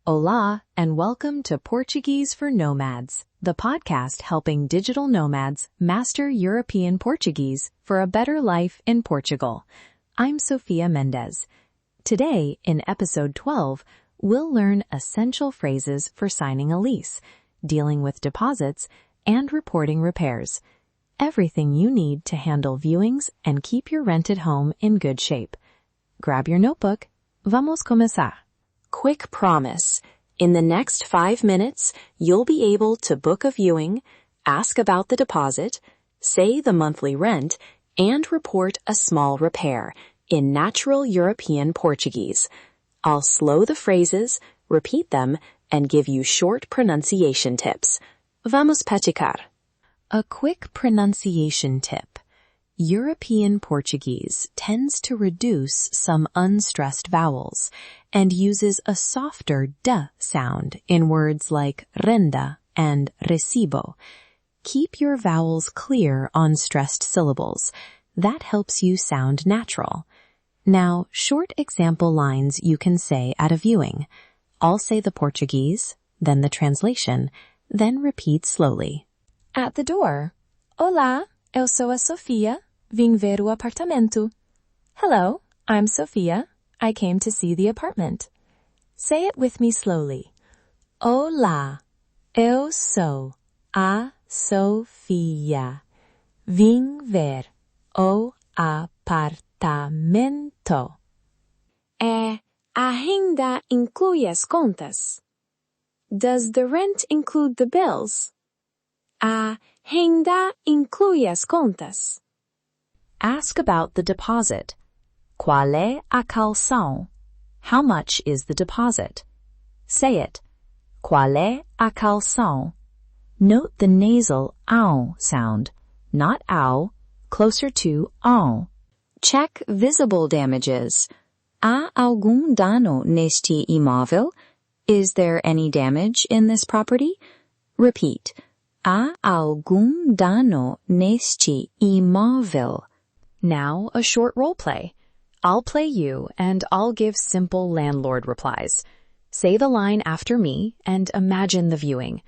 Hola, and welcome to Portuguese for Nomads, the podcast helping digital nomads master European Portuguese for a better life in Portugal. I'm Sofia Mendez. Today, in episode 12, we'll learn essential phrases for signing a lease, dealing with deposits, and reporting repairs. Everything you need to handle viewings and keep your rented home in good shape. Grab your notebook. Vamos começar. Quick promise. In the next 5 minutes, you'll be able to book a viewing, ask about the deposit, say the monthly rent, and report a small repair in natural European Portuguese. I'll slow the phrases, repeat them, and give you short pronunciation tips. Vamos praticar. A quick pronunciation tip. European Portuguese tends to reduce some unstressed vowels and uses a softer d sound in words like renda and recibo. Keep your vowels clear on stressed syllables. That helps you sound natural. Now, short example lines you can say at a viewing. I'll say the Portuguese, then the translation, then repeat slowly. At the door. Olá, eu sou a Sofia. Vim ver o apartamento. Hello, I'm Sophia. I came to see the apartment. Say it with me slowly. Olá, eu sou a Sofia. Vim ver o apartamento. A renda inclui as contas? Does the rent include the bills? A renda inclui as contas? Ask about the deposit. Qual é a calção? How much is the deposit? Say it. Qual é a calção? Note the nasal ow sound, not ow, closer to on. Check visible damages. Há algum dano neste imóvel? Is there any damage in this property? Repeat. Há algum dano neste imóvel? Now, a short role play. I'll play you, and I'll give simple landlord replies. Say the line after me, and imagine the viewing.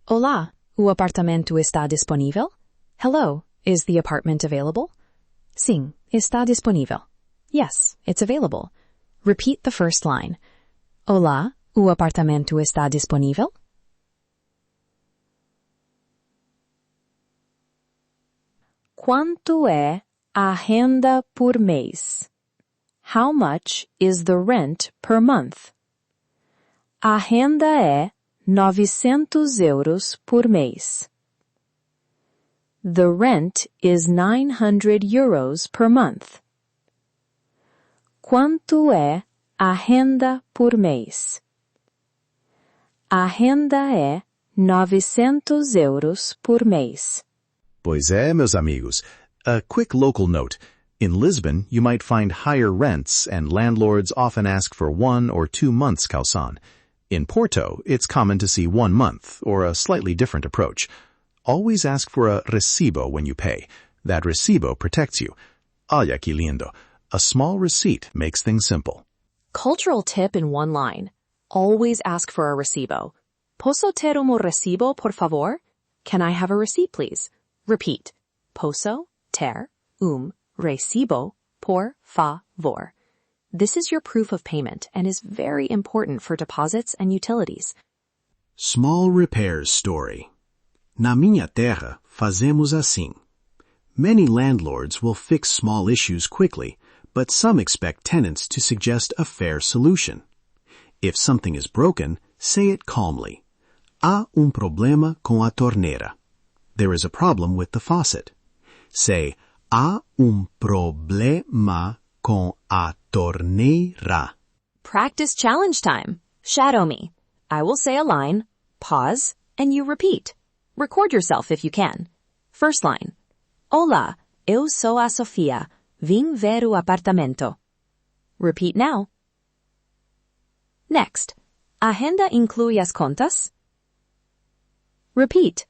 Olá, o apartamento está disponível? Hello, is the apartment available? Sim, está disponível. Yes, it's available. Repeat the first line. Olá, o apartamento está disponível? Quanto é a renda por mês? How much is the rent per month? A renda é 900 euros por mês. The rent is 900 euros per month. Quanto é a renda por mês? A renda é 900 euros por mês. Pois é, meus amigos. A quick local note. In Lisbon, you might find higher rents and landlords often ask for 1 or 2 months calção. In Porto, it's common to see 1 month or a slightly different approach. Always ask for a recibo when you pay. That recibo protects you. Olha que lindo. A small receipt makes things simple. Cultural tip in one line. Always ask for a recibo. Posso ter um recibo, por favor? Can I have a receipt, please? Repeat. Posso ter recibo, por favor. This is your proof of payment and is very important for deposits and utilities. Small repairs story. Na minha terra, fazemos assim. Many landlords will fix small issues quickly, but some expect tenants to suggest a fair solution. If something is broken, say it calmly. Há problema com a torneira. There is a problem with the faucet. Say, há problema com a torneira. Practice challenge time. Shadow me. I will say a line, pause, and you repeat. Record yourself if you can. First line. Olá, eu sou a Sofia. Vim ver o apartamento. Repeat now. Next. A renda inclui as contas? Repeat.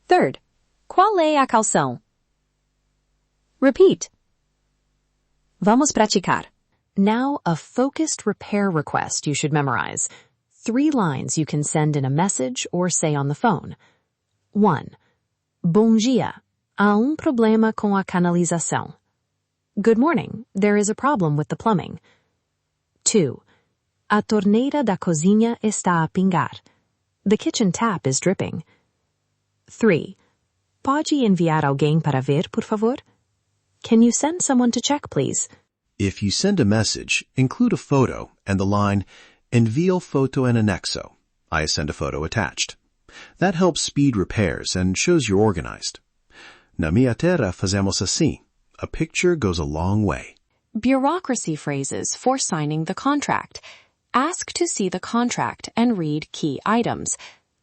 Third. Qual é a calção? Repeat. Vamos praticar. Now, a focused repair request you should memorize. 3 lines you can send in a message or say on the phone. 1. Bom dia. Há problema com a canalização. Good morning. There is a problem with the plumbing. 2. A torneira da cozinha está a pingar. The kitchen tap is dripping. 3. Pode enviar alguém para ver, por favor? Can you send someone to check, please? If you send a message, include a photo and the line, Envio foto en anexo. I send a photo attached. That helps speed repairs and shows you're organized. Na minha terra fazemos assim. A picture goes a long way. Bureaucracy phrases for signing the contract. Ask to see the contract and read key items.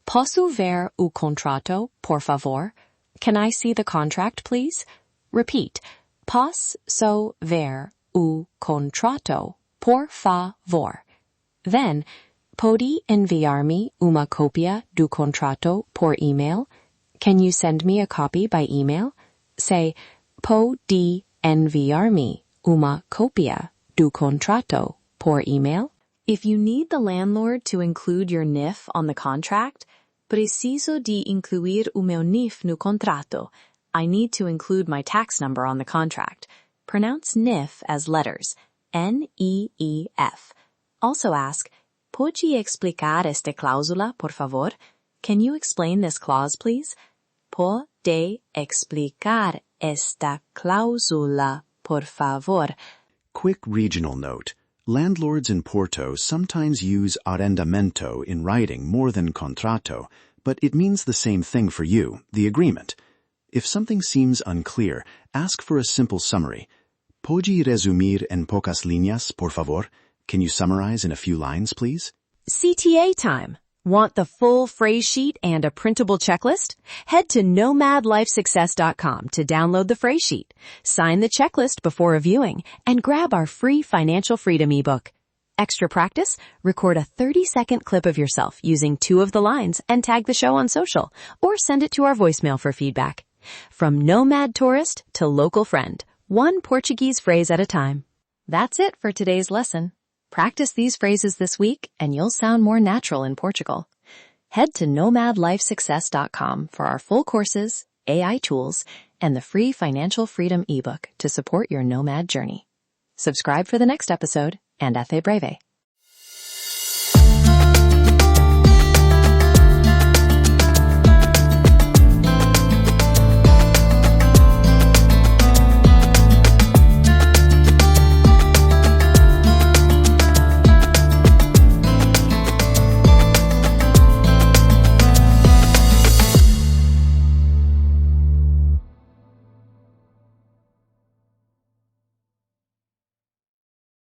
Posso ver o contrato, por favor? Can I see the contract, please? Repeat. Posso ver o contrato, por favor. Then, pode enviar-me uma cópia do contrato por email? Can you send me a copy by email? Say, pode enviar-me uma cópia do contrato por email? If you need the landlord to include your NIF on the contract, preciso de incluir o meu NIF no contrato. I need to include my tax number on the contract. Pronounce NIF as letters, N-E-E-F. Also ask, pode explicar esta cláusula, por favor? Can you explain this clause, please? Pode explicar esta cláusula, por favor? Quick regional note. Landlords in Porto sometimes use arrendamento in writing more than contrato, but it means the same thing for you, the agreement. If something seems unclear, ask for a simple summary. Pode resumir en pocas líneas, por favor? Can you summarize in a few lines, please? CTA time. Want the full phrase sheet and a printable checklist? Head to nomadlifesuccess.com to download the phrase sheet, sign the checklist before reviewing, and grab our free Financial Freedom ebook. Extra practice? Record a 30-second clip of yourself using 2 of the lines and tag the show on social, or send it to our voicemail for feedback. From nomad tourist to local friend, one Portuguese phrase at a time. That's it for today's lesson. Practice these phrases this week and you'll sound more natural in Portugal. Head to nomadlifesuccess.com for our full courses, AI tools, and the free Financial Freedom ebook to support your nomad journey. Subscribe for the next episode and até breve.